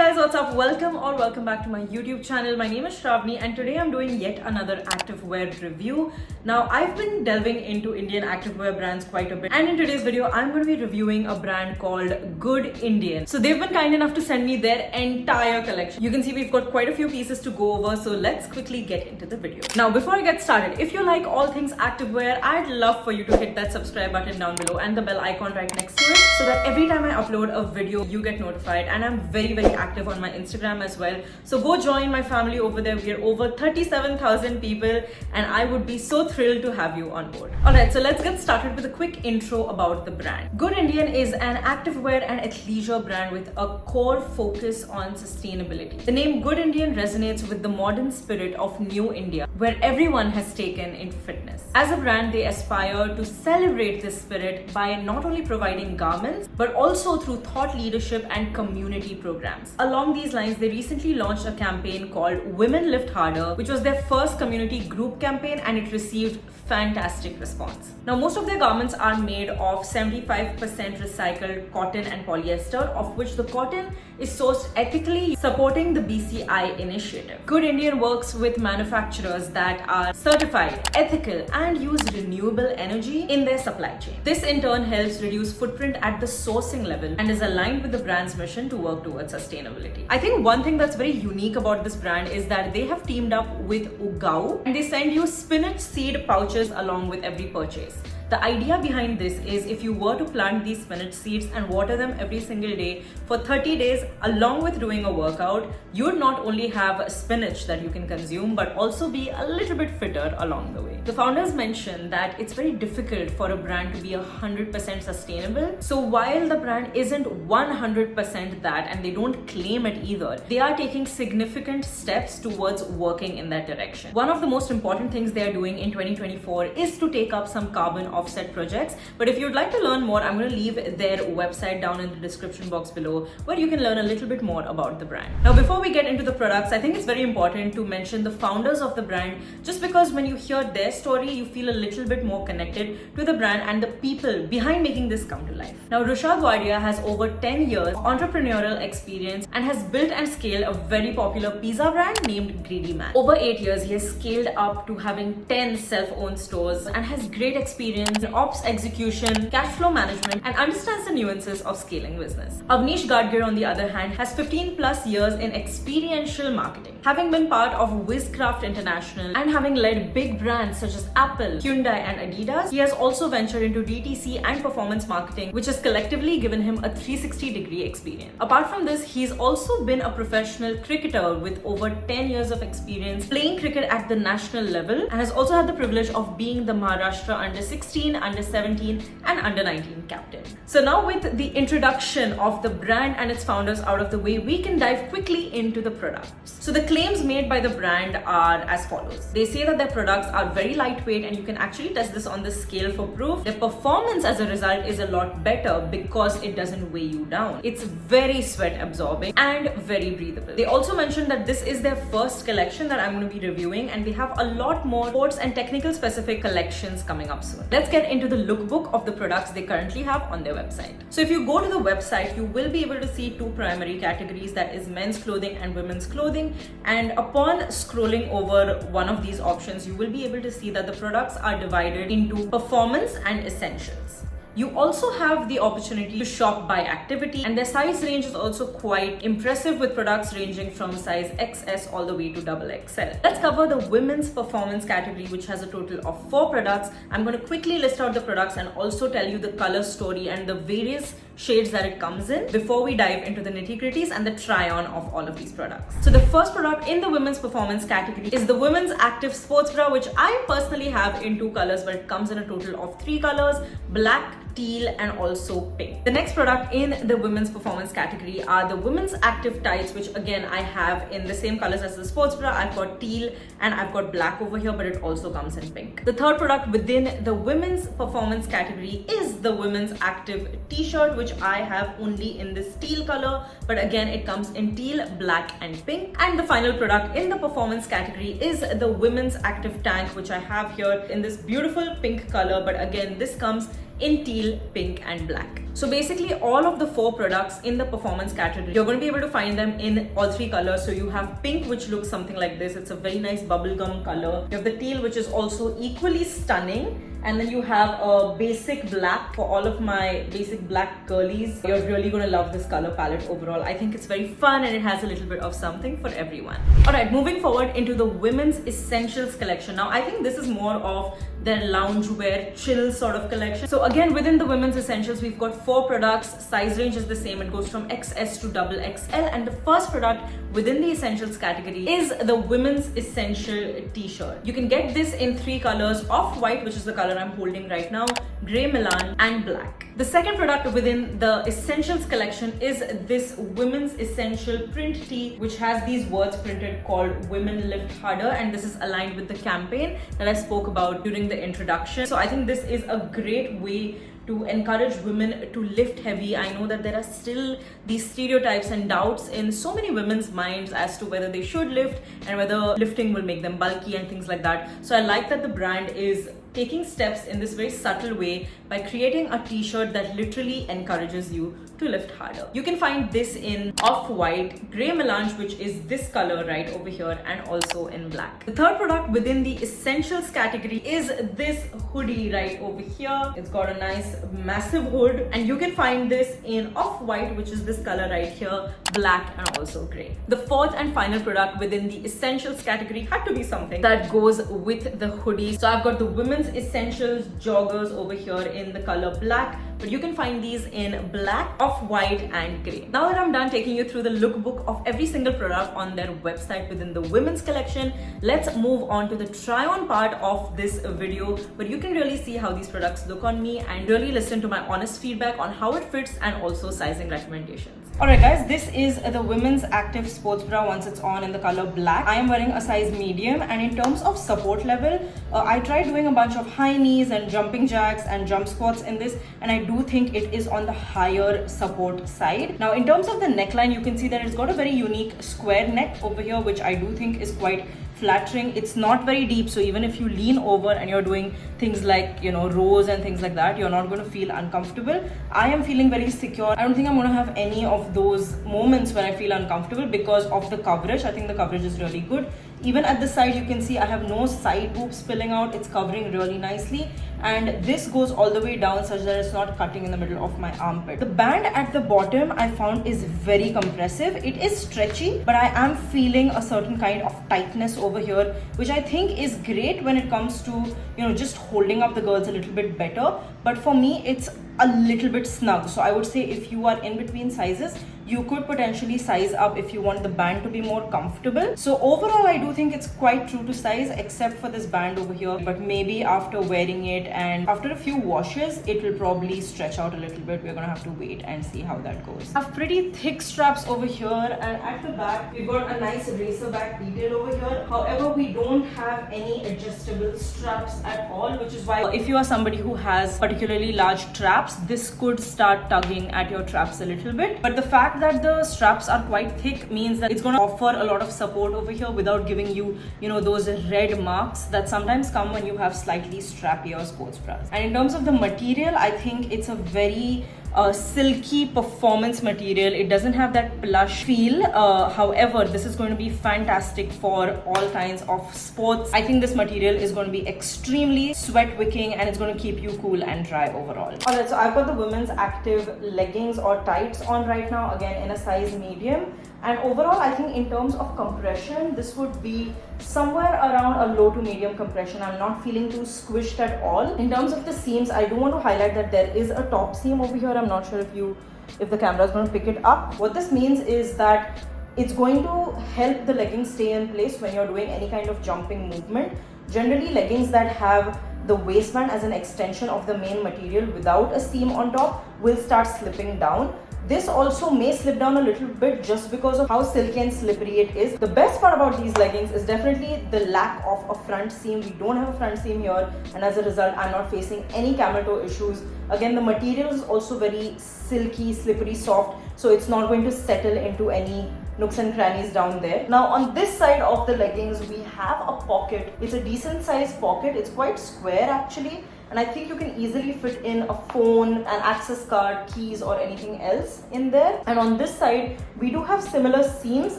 guys, what's up? Welcome back to my YouTube channel. My name is Shravani and today I'm doing yet another activewear review. Now I've been delving into Indian activewear brands quite a bit, and in today's video I'm going to be reviewing a brand called Good Indian. So they've been kind enough to send me their entire collection. You can see we've got quite a few pieces to go over, so let's quickly get into the video. Now before I get started, if you like all things activewear, I'd love for you to hit that subscribe button down below and the bell icon right next to it so that every time I upload a video you get notified. And I'm very active on my Instagram as well, so go join my family over there. We are over 37,000 people and I would be so thrilled to have you on board. Alright, so let's get started with a quick intro about the brand. Good Indian is an activewear and athleisure brand with a core focus on sustainability. The name Good Indian resonates with the modern spirit of New India, where everyone has taken in fitness. As a brand, they aspire to celebrate this spirit by not only providing garments but also through thought leadership and community programs. Along these lines, they recently launched a campaign called Women Lift Harder, which was their first community group campaign, and it received fantastic response. Now, most of their garments are made of 75% recycled cotton and polyester, of which the cotton is sourced ethically, supporting the BCI initiative. Good Indian works with manufacturers that are certified, ethical, and use renewable energy in their supply chain. This in turn helps reduce footprint at the sourcing level and is aligned with the brand's mission to work towards sustainability. I think one thing that's very unique about this brand is that they have teamed up with Ugaoo and they send you spinach seed pouches along with every purchase. The idea behind this is if you were to plant these spinach seeds and water them every single day for 30 days along with doing a workout, you would not only have spinach that you can consume but also be a little bit fitter along the way. The founders mentioned that it's very difficult for a brand to be 100% sustainable. So while the brand isn't 100% that, and they don't claim it either, they are taking significant steps towards working in that direction. One of the most important things they are doing in 2024 is to take up some carbon offset projects. But if you'd like to learn more, I'm going to leave their website down in the description box below where you can learn a little bit more about the brand. Now, before we get into the products, I think it's very important to mention the founders of the brand, just because when you hear their story, you feel a little bit more connected to the brand and the people behind making this come to life. Now, Rushad Wadia has over 10 years of entrepreneurial experience and has built and scaled a very popular pizza brand named Greedy Man. Over 8 years, he has scaled up to having 10 self-owned stores and has great experience in ops execution, cash flow management, and understands the nuances of scaling business. Avnish Gadgir, on the other hand, has 15 plus years in experiential marketing, having been part of Wizcraft International and having led big brands such as Apple, Hyundai, and Adidas. He has also ventured into DTC and performance marketing, which has collectively given him a 360-degree experience. Apart from this, he's also been a professional cricketer with over 10 years of experience playing cricket at the national level, and has also had the privilege of being the Maharashtra under 16, under 17, and under 19 captain. So now, with the introduction of the brand and its founders out of the way, we can dive quickly into the products. So the claims made by the brand are as follows. They say that their products are very lightweight, and you can actually test this on the scale for proof. Their performance as a result is a lot better because it doesn't weigh you down. It's very sweat absorbing and very breathable. They also mentioned that this is their first collection that I'm going to be reviewing, and they have a lot more sports and technical specific collections coming up soon. Let's get into the lookbook of the products they currently have on their website. So if you go to the website, you will be able to see two primary categories, that is men's clothing and women's clothing. And upon scrolling over one of these options, you will be able to see that the products are divided into performance and essentials. You also have the opportunity to shop by activity, and their size range is also quite impressive, with products ranging from size XS all the way to XXL. Let's cover the women's performance category, which has a total of 4 products. I'm going to quickly list out the products and also tell you the color story and the various shades that it comes in before we dive into the nitty-gritties and the try-on of all of these products. So the first product in the women's performance category is the women's active sports bra, which I personally have in 2 colors, but it comes in a total of 3 colors: black, teal, and also pink. The next product in the women's performance category are the women's active tights, which again I have in the same colors as the sports bra. I've got teal and I've got black over here, but it also comes in pink. The third product within the women's performance category is the women's active t-shirt, which I have only in this teal color, but again it comes in teal, black, and pink. And the final product in the performance category is the women's active tank, which I have here in this beautiful pink color, but again this comes in teal, pink, and black. So basically all of the 4 products in the performance category, you're going to be able to find them in all 3 colors. So you have pink, which looks something like this. It's a very nice bubblegum color. You have the teal, which is also equally stunning. And then you have a basic black. For all of my basic black girlies, you're really going to love this color palette overall. I think it's very fun and it has a little bit of something for everyone. Alright, moving forward into the women's essentials collection. Now I think this is more of their loungewear, chill sort of collection. So again, within the women's essentials, we've got 4 products. Size range is the same. It goes from XS to XXL. And the first product within the essentials category is the women's essential t-shirt. You can get this in 3 colors: off-white, which is the color I'm holding right now, grey Milan, and black. The second product within the essentials collection is this women's essential print tee, which has these words printed called "Women Lift Harder," and this is aligned with the campaign that I spoke about during the introduction. So I think this is a great way to encourage women to lift heavy. I know that there are still these stereotypes and doubts in so many women's minds as to whether they should lift and whether lifting will make them bulky and things like that. So I like that the brand is taking steps in this very subtle way by creating a t-shirt that literally encourages you to lift harder. You can find this in off-white, grey melange, which is this color right over here, and also in black. The third product within the essentials category is this hoodie right over here. It's got a nice massive hood, and you can find this in off-white, which is this color right here, black, and also grey. The fourth and final product within the essentials category had to be something that goes with the hoodie. So I've got the women's essentials joggers over here in the color black, but you can find these in black, off-white, and grey. Now that I'm done taking you through the lookbook of every single product on their website within the women's collection, let's move on to the try-on part of this video, where you can really see how these products look on me and really listen to my honest feedback on how it fits and also sizing recommendations. Alright guys, this is the women's active sports bra once it's on in the color black. I am wearing a size medium, and in terms of support level, I tried doing a bunch of high knees and jumping jacks and jump squats in this, and I do think it is on the higher support side. Now in terms of the neckline, you can see that it's got a very unique square neck over here, which I do think is quite flattering. It's not very deep, so even if you lean over and you're doing things like, you know, rows and things like that, you're not going to feel uncomfortable. I am feeling very secure. I don't think I'm going to have any of those moments when I feel uncomfortable because of the coverage. I think the coverage is really good. Even at the side, you can see I have no side boob spilling out. It's covering really nicely, and this goes all the way down such that it's not cutting in the middle of my armpit. The band at the bottom I found is very compressive. It is stretchy, but I am feeling a certain kind of tightness over here, which I think is great when it comes to, you know, just holding up the girls a little bit better. But for me, it's a little bit snug. So I would say if you are in between sizes, you could potentially size up if you want the band to be more comfortable. So overall, I do think it's quite true to size, except for this band over here. But maybe after wearing it and after a few washes, it will probably stretch out a little bit. We're gonna have to wait and see how that goes. I have pretty thick straps over here, and at the back, we've got a nice racer back detail over here. However, we don't have any adjustable straps at all, which is why if you are somebody who has particularly large traps, this could start tugging at your traps a little bit. But the fact that the straps are quite thick means that it's going to offer a lot of support over here without giving you, you know, those red marks that sometimes come when you have slightly strappier sports bras. And in terms of the material, I think it's a very silky performance material. It doesn't have that plush feel. However, this is going to be fantastic for all kinds of sports. I think this material is going to be extremely sweat wicking, and it's going to keep you cool and dry overall. Alright, so I've got the women's active leggings or tights on right now, again in a size medium. And overall, I think in terms of compression, this would be somewhere around a low to medium compression. I'm not feeling too squished at all. In terms of the seams, I do want to highlight that there is a top seam over here. I'm not sure if the camera is going to pick it up. What this means is that it's going to help the leggings stay in place when you're doing any kind of jumping movement. Generally, leggings that have the waistband as an extension of the main material without a seam on top will start slipping down. This also may slip down a little bit just because of how silky and slippery it is. The best part about these leggings is definitely the lack of a front seam. We don't have a front seam here, and as a result, I'm not facing any camel toe issues. Again, the material is also very silky, slippery, soft, so it's not going to settle into any nooks and crannies down there. Now on this side of the leggings, we have a pocket. It's a decent sized pocket. It's quite square actually, and I think you can easily fit in a phone, an access card, keys or anything else in there. And on this side we do have similar seams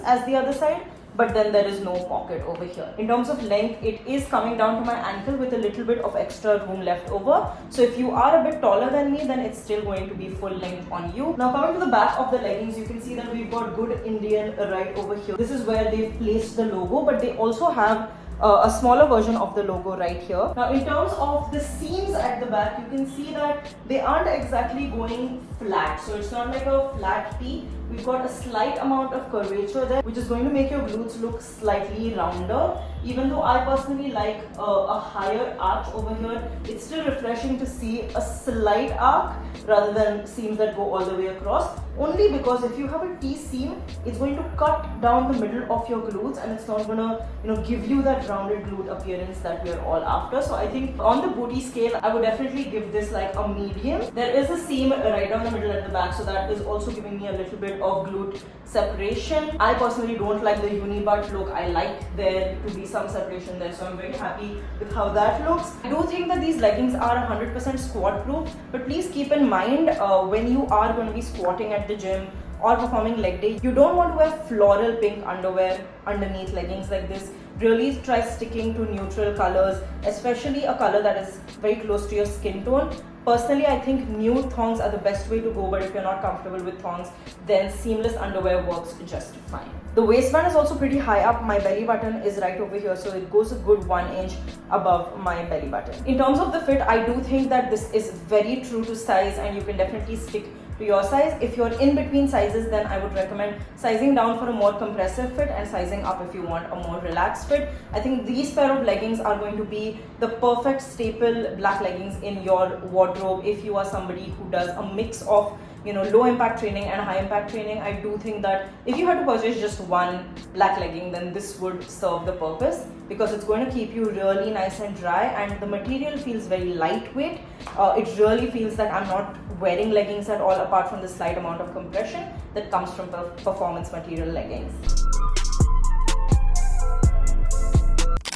as the other side, but then there is no pocket over here. In terms of length, it is coming down to my ankle with a little bit of extra room left over. So if you are a bit taller than me, then it's still going to be full length on you. Now coming to the back of the leggings, you can see that we've got Good Indian right over here. This is where they've placed the logo, but they also have a smaller version of the logo right here. Now in terms of the seams at the back, you can see that they aren't exactly going flat. So it's not like a flat T. We've got a slight amount of curvature there, which is going to make your glutes look slightly rounder. Even though I personally like a higher arch over here, it's still refreshing to see a slight arc rather than seams that go all the way across. Only because if you have a T seam, it's going to cut down the middle of your glutes and it's not gonna, give you that rounded glute appearance that we are all after. So I think on the booty scale, I would definitely give this like a medium. There is a seam right down the middle at the back, so that is also giving me a little bit of glute separation. I personally don't like the uni butt look. I like there to be some separation there, so I'm very happy with how that looks. I do think that these leggings are 100% squat proof, but please keep in mind when you are going to be squatting at the gym or performing leg day, you don't want to wear floral pink underwear underneath leggings like this. Really try sticking to neutral colors, especially a color that is very close to your skin tone. Personally, I think nude thongs are the best way to go, but if you're not comfortable with thongs, then seamless underwear works just fine. The waistband is also pretty high up. My belly button is right over here, so it goes a good 1 inch above my belly button. In terms of the fit, I do think that this is very true to size and you can definitely stick to your size. If you're in between sizes, then I would recommend sizing down for a more compressive fit and sizing up if you want a more relaxed fit. I think these pair of leggings are going to be the perfect staple black leggings in your wardrobe if you are somebody who does a mix of low impact training and high impact training. I do think that if you had to purchase just one black legging, then this would serve the purpose because it's going to keep you really nice and dry, and the material feels very lightweight. It really feels that I'm not wearing leggings at all, apart from the slight amount of compression that comes from performance material leggings.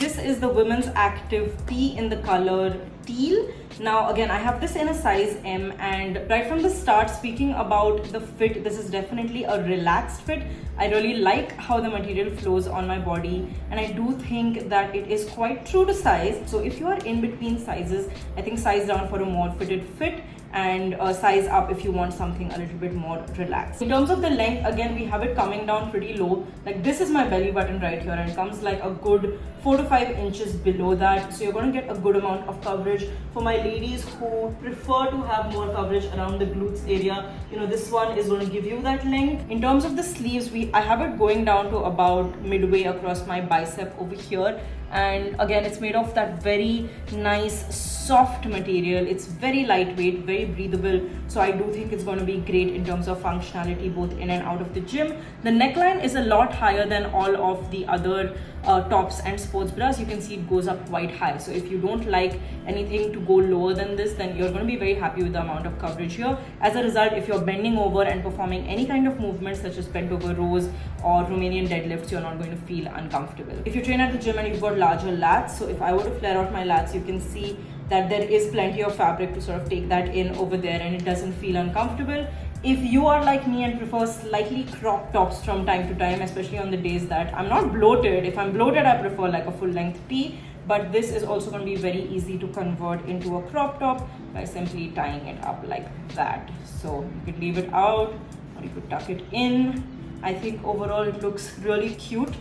This is the Women's Active Tee in the color teal. Now again, I have this in a size M, and right from the start, speaking about the fit, this is definitely a relaxed fit. I really like how the material flows on my body, and I do think that it is quite true to size. So if you are in between sizes, I think size down for a more fitted fit and size up if you want something a little bit more relaxed. In terms of the length, again, we have it coming down pretty low. Like this is my belly button right here, and it comes like a good 4 to 5 inches below that. So you're going to get a good amount of coverage. For my ladies who prefer to have more coverage around the glutes area, this one is going to give you that length. In terms of the sleeves, I have it going down to about midway across my bicep over here. And again, it's made of that very nice soft material. It's very lightweight, very breathable, so I do think it's going to be great in terms of functionality both in and out of the gym. The neckline is a lot higher than all of the other tops and sports bras. You can see it goes up quite high, so if you don't like anything to go lower than this, then you're going to be very happy with the amount of coverage here. As a result, if you're bending over and performing any kind of movements such as bent over rows or Romanian deadlifts, you're not going to feel uncomfortable. If you train at the gym and you've got larger lats, so if I were to flare out my lats, you can see that there is plenty of fabric to sort of take that in over there, and it doesn't feel uncomfortable. If you are like me and prefer slightly crop tops from time to time, especially on the days that I'm not bloated, if I'm bloated, I prefer like a full length tee, but this is also going to be very easy to convert into a crop top by simply tying it up like that. So you could leave it out or you could tuck it in. I think overall it looks really cute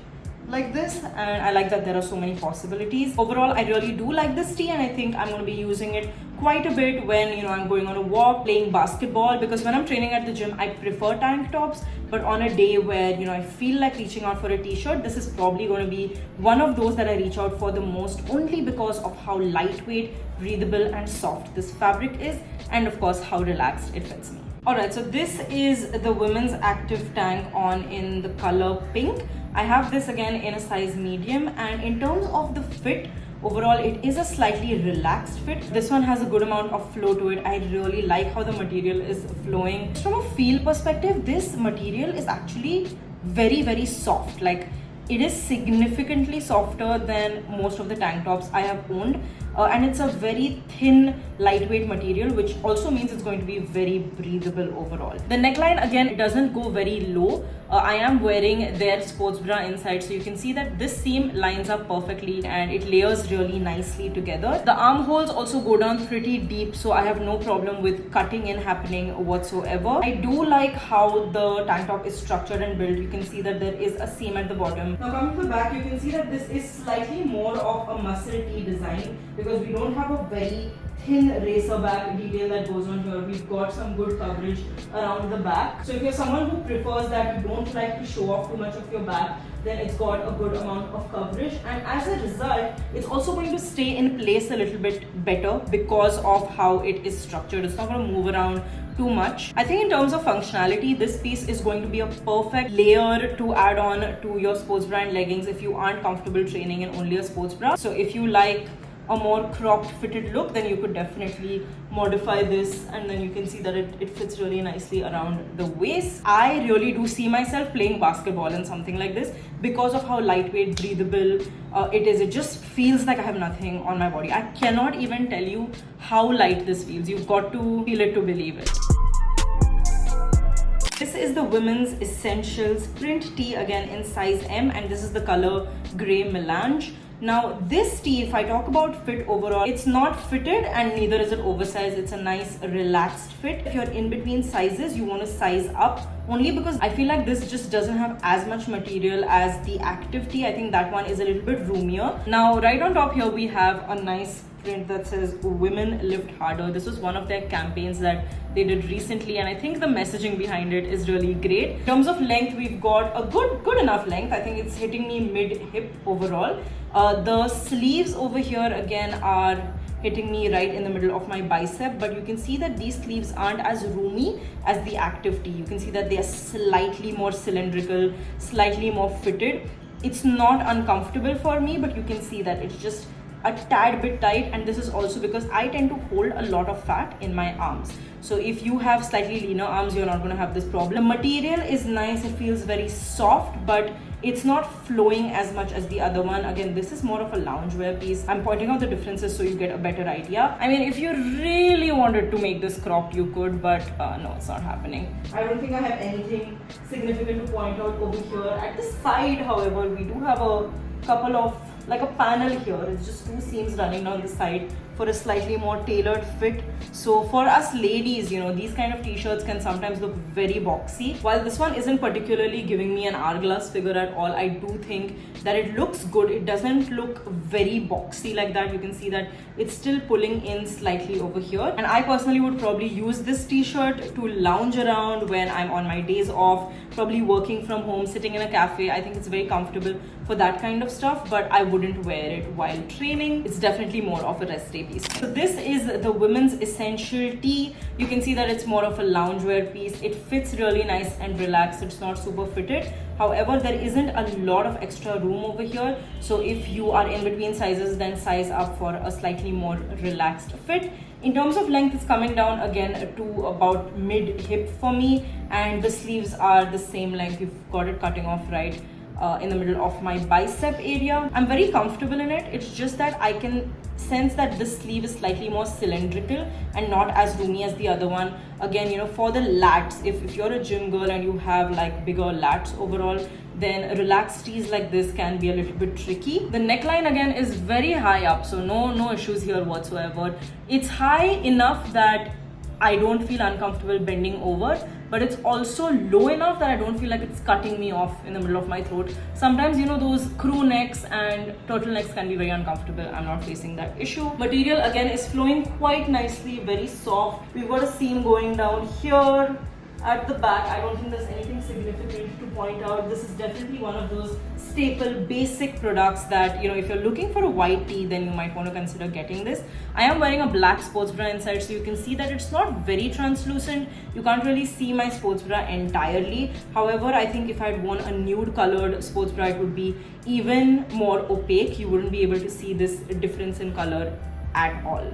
like this, and I like that there are so many possibilities. Overall, I really do like this tee, and I think I'm going to be using it quite a bit when I'm going on a walk, playing basketball, because when I'm training at the gym, I prefer tank tops, but on a day where I feel like reaching out for a t-shirt, this is probably going to be one of those that I reach out for the most, only because of how lightweight, breathable and soft this fabric is, and of course how relaxed it fits me. Alright, so this is the Women's Active Tank on in the color pink. I have this again in a size medium, and in terms of the fit, overall it is a slightly relaxed fit. This one has a good amount of flow to it. I really like how the material is flowing. From a feel perspective, this material is actually very, very soft. Like, it is significantly softer than most of the tank tops I have owned. and it's a very thin, lightweight material, which also means it's going to be very breathable overall. The neckline, again, it doesn't go very low. I am wearing their sports bra inside, so you can see that this seam lines up perfectly and it layers really nicely together. The armholes also go down pretty deep, so I have no problem with cutting in happening whatsoever. I do like how the tank top is structured and built. You can see that there is a seam at the bottom. Now coming to the back, you can see that this is slightly more of a muscle tee design because we don't have a very thin racer back detail that goes on here. We've got some good coverage around the back. So if you're someone who prefers that, you don't like to show off too much of your back, then it's got a good amount of coverage, and as a result it's also going to stay in place a little bit better because of how it is structured. It's not going to move around too much. I think in terms of functionality, this piece is going to be a perfect layer to add on to your sports bra and leggings if you aren't comfortable training in only a sports bra. So if you like a more cropped fitted look, then you could definitely modify this, and then you can see that it fits really nicely around the waist. I really do see myself playing basketball in something like this because of how lightweight, breathable it is. It just feels like I have nothing on my body. I cannot even tell you how light this feels. You've got to feel it to believe it. This is the women's essentials print tee, again in size M, and this is the color grey melange. Now this tee, if I talk about fit overall, it's not fitted and neither is it oversized. It's a nice relaxed fit. If you're in between sizes, you want to size up, only because I feel like this just doesn't have as much material as the active tee. I think that one is a little bit roomier. Now right on top here we have a nice print that says women lift harder. This was one of their campaigns that they did recently, and I think the messaging behind it is really great. In terms of length, we've got a good enough length. I think it's hitting me mid hip overall. The sleeves over here again are hitting me right in the middle of my bicep, but you can see that these sleeves aren't as roomy as the active tee. You can see that they are slightly more cylindrical, slightly more fitted. It's not uncomfortable for me, but you can see that it's just a tad bit tight, and this is also because I tend to hold a lot of fat in my arms. So if you have slightly leaner arms, you're not going to have this problem. The material is nice. It feels very soft, but it's not flowing as much as the other one. Again, this is more of a loungewear piece. I'm pointing out the differences so you get a better idea. I mean, if you really wanted to make this cropped, you could, but no, it's not happening. I don't think I have anything significant to point out over here. At the side, however, we do have a couple of, like a panel here. It's just two seams running down the side for a slightly more tailored fit. So for us ladies, you know, these kind of t-shirts can sometimes look very boxy. While this one isn't particularly giving me an hourglass figure at all, I do think that it looks good. It doesn't look very boxy like that. You can see that it's still pulling in slightly over here, and I personally would probably use this t-shirt to lounge around when I'm on my days off, probably working from home, sitting in a cafe. I think it's very comfortable for that kind of stuff, but I wouldn't wear it while training. It's definitely more of a rest day piece. So this is the women's essential tee. You can see that it's more of a loungewear piece. It fits really nice and relaxed. It's not super fitted. However, there isn't a lot of extra room over here. So if you are in between sizes, then size up for a slightly more relaxed fit. In terms of length, it's coming down again to about mid hip for me, and the sleeves are the same length. You've got it cutting off right in the middle of my bicep area. I'm very comfortable in it. It's just that I can sense that this sleeve is slightly more cylindrical and not as roomy as the other one. Again, you know, for the lats, if you're a gym girl and you have like bigger lats overall, then relaxed tees like this can be a little bit tricky. The neckline again is very high up, so no issues here whatsoever. It's high enough that I don't feel uncomfortable bending over, but it's also low enough that I don't feel like it's cutting me off in the middle of my throat. Sometimes, you know, those crew necks and turtlenecks can be very uncomfortable. I'm not facing that issue. Material again is flowing quite nicely, very soft. We've got a seam going down here at the back. I don't think there's anything significant to point out. This is definitely one of those staple basic products that, you know, if you're looking for a white tee, then you might want to consider getting this. I am wearing a black sports bra inside, so you can see that it's not very translucent. You can't really see my sports bra entirely. However, I think if I'd worn a nude colored sports bra, it would be even more opaque. You wouldn't be able to see this difference in color at all.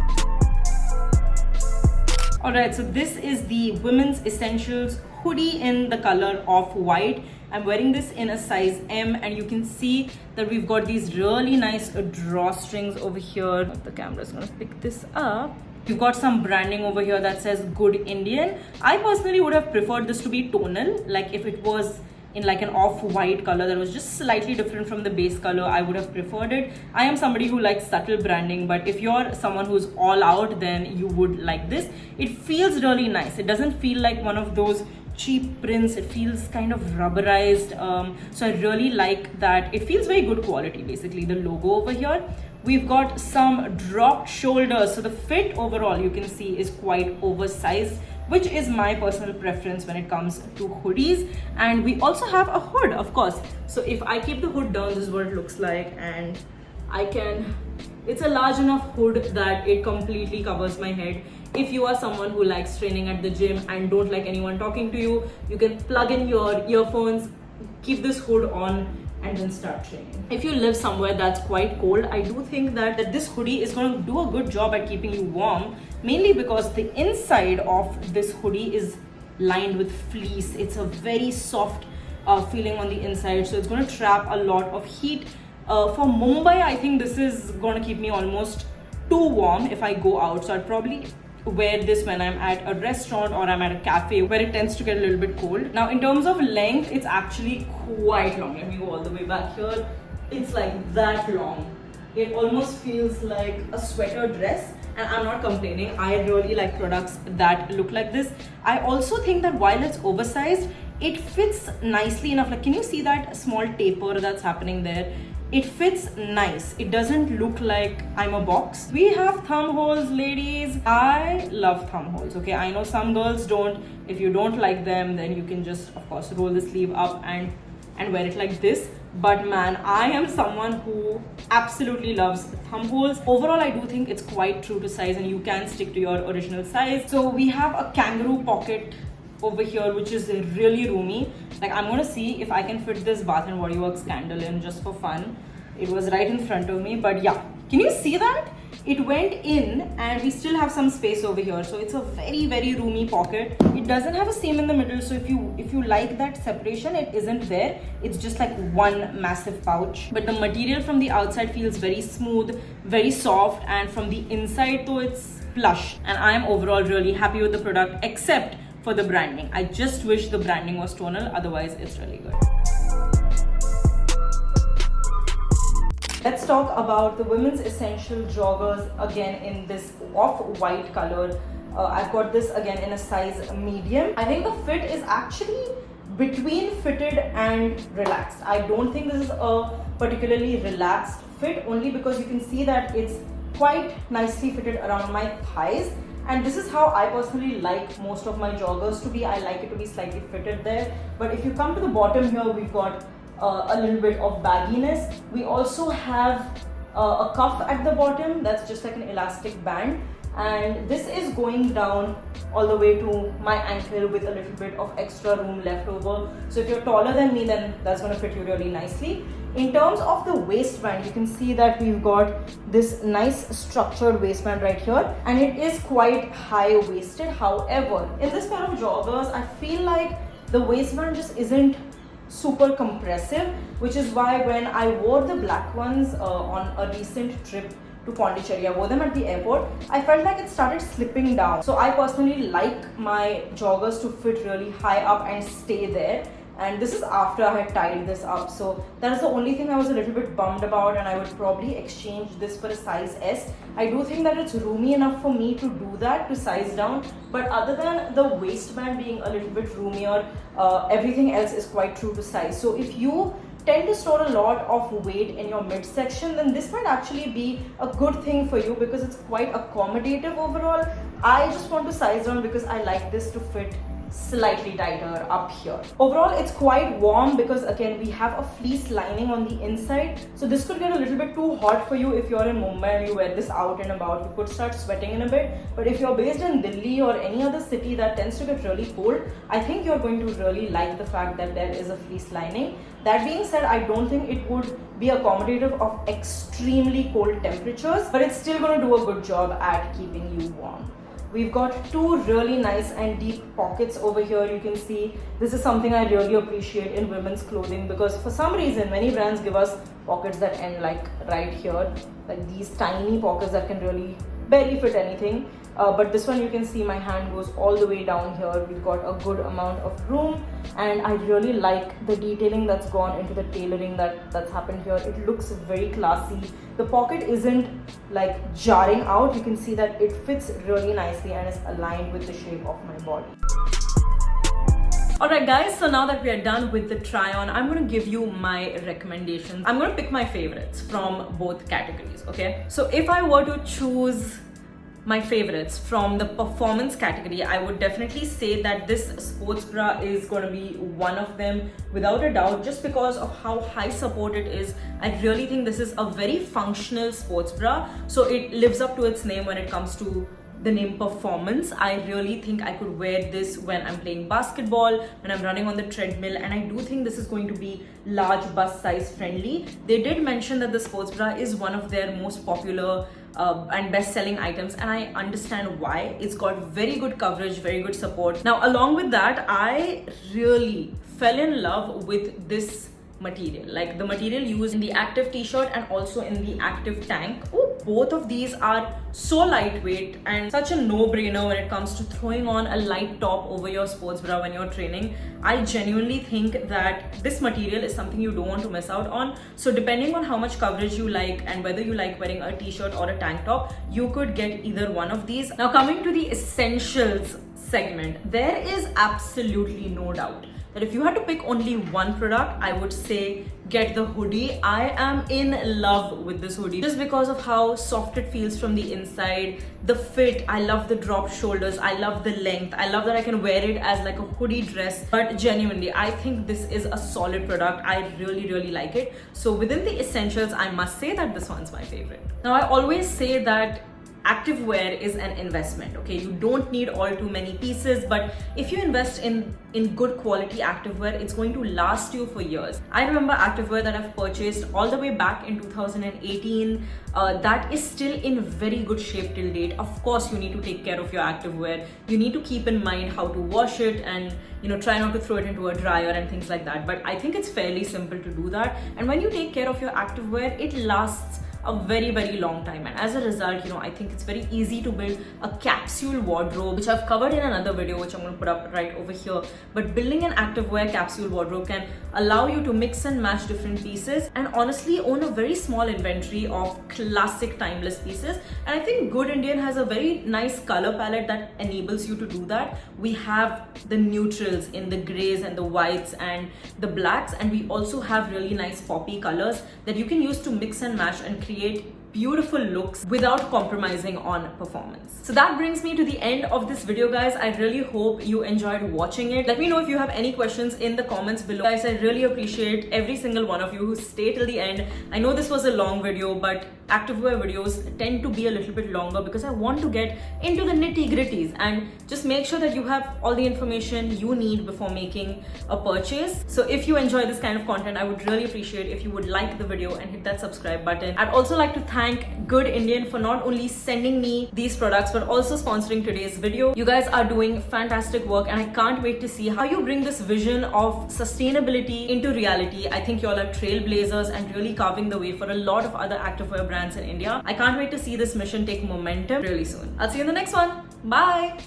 Alright, so this is the women's essentials hoodie in the color of white. I'm wearing this in a size M, and you can see that we've got these really nice drawstrings over here. The camera's gonna pick this up. You've got some branding over here that says Good Indian. I personally would have preferred this to be tonal, like if it was in like an off-white color that was just slightly different from the base color, I would have preferred it. I am somebody who likes subtle branding, but if you're someone who's all out, then you would like this. It feels really nice. It doesn't feel like one of those cheap prints. It feels kind of rubberized, so I really like that. It feels very good quality. Basically, the logo over here, we've got some dropped shoulders, so the fit overall you can see is quite oversized, which is my personal preference when it comes to hoodies. And we also have a hood, of course. So if I keep the hood down, this is what it looks like, and it's a large enough hood that it completely covers my head. If you are someone who likes training at the gym and don't like anyone talking to you, you can plug in your earphones, keep this hood on, and then start training. If you live somewhere that's quite cold, I do think that this hoodie is going to do a good job at keeping you warm, mainly because the inside of this hoodie is lined with fleece. It's a very soft feeling on the inside, so it's going to trap a lot of heat. For Mumbai, I think this is going to keep me almost too warm if I go out, so I'd probably wear this when I'm at a restaurant or I'm at a cafe where it tends to get a little bit cold. Now in terms of length, it's actually quite long. Let me go all the way back here. It's like that long. It almost feels like a sweater dress, and I'm not complaining. I really like products that look like this. I also think that while it's oversized, it fits nicely enough. Like, can you see that small taper that's happening there? It fits nice. It doesn't look like I'm a box. We have thumb holes, ladies. I love thumb holes, okay? I know some girls don't. If you don't like them, then you can just, of course, roll the sleeve up and wear it like this. But man, I am someone who absolutely loves thumb holes. Overall, I do think it's quite true to size, and you can stick to your original size. So we have a kangaroo pocket over here, which is really roomy. Like, I'm gonna see if I can fit this Bath and Body Works candle in just for fun. It was right in front of me, but yeah, can you see that? It went in, and we still have some space over here, so it's a very, very roomy pocket. It doesn't have a seam in the middle, so if you like that separation, it isn't there. It's just like one massive pouch. But the material from the outside feels very smooth, very soft, and from the inside though, it's plush. And I am overall really happy with the product, except for the branding. I just wish the branding was tonal, otherwise it's really good. Let's talk about the women's essential joggers, again in this off-white color. I've got this again in a size medium. I think the fit is actually between fitted and relaxed. I don't think this is a particularly relaxed fit, only because you can see that it's quite nicely fitted around my thighs. And this is how I personally like most of my joggers to be. I like it to be slightly fitted there. But if you come to the bottom here, we've got a little bit of bagginess. We also have a cuff at the bottom that's just like an elastic band, and this is going down all the way to my ankle with a little bit of extra room left over. So if you're taller than me, then that's going to fit you really nicely. In terms of the waistband, you can see that we've got this nice structured waistband right here, and it is quite high-waisted. However, in this pair of joggers, I feel like the waistband just isn't super compressive, which is why when I wore the black ones on a recent trip to Pondicherry, I wore them at the airport, I felt like it started slipping down. So I personally like my joggers to fit really high up and stay there. And this is after I had tied this up, so that is the only thing I was a little bit bummed about, and I would probably exchange this for a size S. I do think that it's roomy enough for me to do that, to size down, but other than the waistband being a little bit roomier, everything else is quite true to size. So if you tend to store a lot of weight in your midsection, then this might actually be a good thing for you because it's quite accommodative overall. I just want to size down because I like this to fit slightly tighter up here. Overall, it's quite warm because again we have a fleece lining on the inside, so this could get a little bit too hot for you if you're in Mumbai and you wear this out and about. You could start sweating in a bit, but if you're based in Delhi or any other city that tends to get really cold, I think you're going to really like the fact that there is a fleece lining. That being said, I don't think it would be accommodative of extremely cold temperatures, but it's still going to do a good job at keeping you warm. We've got two really nice and deep pockets over here. You can see this is something I really appreciate in women's clothing, because for some reason many brands give us pockets that end like right here, like these tiny pockets that can really barely fit anything. But this one, you can see my hand goes all the way down here. We've got a good amount of room, and I really like the detailing that's gone into the tailoring that's happened here. It looks very classy. The pocket isn't like jarring out. You can see that it fits really nicely and is aligned with the shape of my body. Alright guys, so now that we are done with the try on, I'm going to give you my recommendations. I'm going to pick my favorites from both categories, okay? So if I were to choose my favorites from the performance category, I would definitely say that this sports bra is going to be one of them without a doubt, just because of how high support it is. I really think this is a very functional sports bra, so it lives up to its name when it comes to the name performance. I really think I could wear this when I'm playing basketball, when I'm running on the treadmill, and I do think this is going to be large bust size friendly. They did mention that the sports bra is one of their most popular and best-selling items, and I understand why. It's got very good coverage, very good support. Now, along with that, I really fell in love with this material, like the material used in the active t-shirt and also in the active tank. Both of these are so lightweight and such a no-brainer when it comes to throwing on a light top over your sports bra when you're training. I genuinely think that this material is something you don't want to miss out on. So depending on how much coverage you like and whether you like wearing a t-shirt or a tank top, you could get either one of these. Now, coming to the essentials segment, there is absolutely no doubt that if you had to pick only one product, I would say get the hoodie. I am in love with this hoodie just because of how soft it feels from the inside, the fit. I love the dropped shoulders, I love the length, I love that I can wear it as like a hoodie dress. But genuinely, I think this is a solid product. I really like it. So within the essentials, I must say that this one's my favorite. Now, I always say that activewear is an investment, okay? You don't need all too many pieces, but if you invest in good quality activewear, it's going to last you for years. I remember activewear that I've purchased all the way back in 2018 that is still in very good shape till date. Of course, you need to take care of your activewear. You need to keep in mind how to wash it and try not to throw it into a dryer and things like that. But I think it's fairly simple to do that. And when you take care of your activewear, it lasts a very long time, and as a result, I think it's very easy to build a capsule wardrobe, which I've covered in another video, which I'm going to put up right over here. But building an activewear capsule wardrobe can allow you to mix and match different pieces and honestly own a very small inventory of classic timeless pieces. And I think Good Indian has a very nice color palette that enables you to do that. We have the neutrals in the grays and the whites and the blacks, and we also have really nice poppy colors that you can use to mix and match and create beautiful looks without compromising on performance. So that brings me to the end of this video, guys. I really hope you enjoyed watching it. Let me know if you have any questions in the comments below. Guys, I really appreciate every single one of you who stayed till the end. I know this was a long video, but activewear videos tend to be a little bit longer because I want to get into the nitty-gritties and just make sure that you have all the information you need before making a purchase. So if you enjoy this kind of content, I would really appreciate if you would like the video and hit that subscribe button. I'd also like to thank Good Indian for not only sending me these products but also sponsoring today's video. You guys are doing fantastic work, and I can't wait to see how you bring this vision of sustainability into reality. I think y'all are trailblazers and really carving the way for a lot of other activewear brands in India. I can't wait to see this mission take momentum really soon. I'll see you in the next one. Bye!